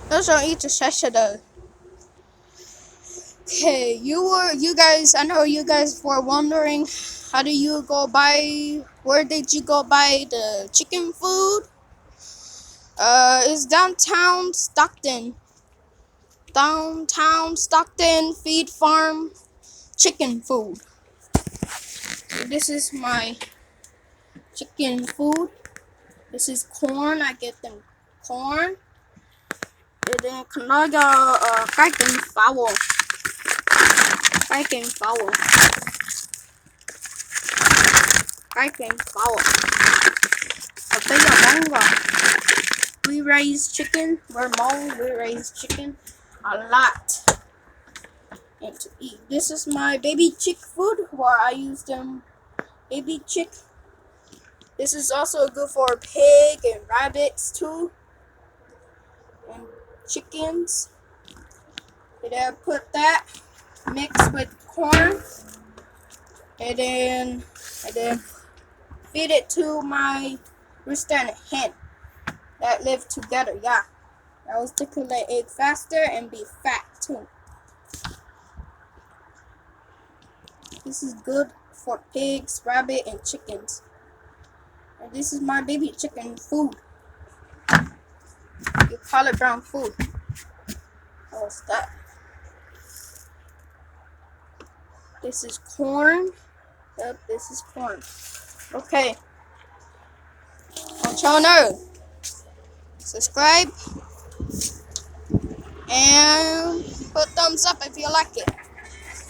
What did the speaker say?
Those are each session though. Okay, you guys, I know you guys were wondering, how do you go buy, where did you go buy the chicken food? It's downtown Stockton. Downtown Stockton Feed Farm chicken food. So this is my chicken food. This is corn. I get them corn. And then kanaga kaiken fowl. Kaiken fowl. Kaiken fowl. Papaya manga. We raise chicken. We're Hmong. We raise chicken a lot. And to eat. This is my baby chick food where I use them baby chick. This is also good for pig and rabbits too. And chickens. And then put that mixed with corn. And then feed it to my rooster and hen that live together. Yeah. That was to lay egg faster and be fat too. This is good for pigs, rabbit, and chickens. And this is my baby chicken food. You call it brown food. What's that? This is corn. Yep, this is corn. Okay. On channel. Subscribe. And put thumbs up if you like it.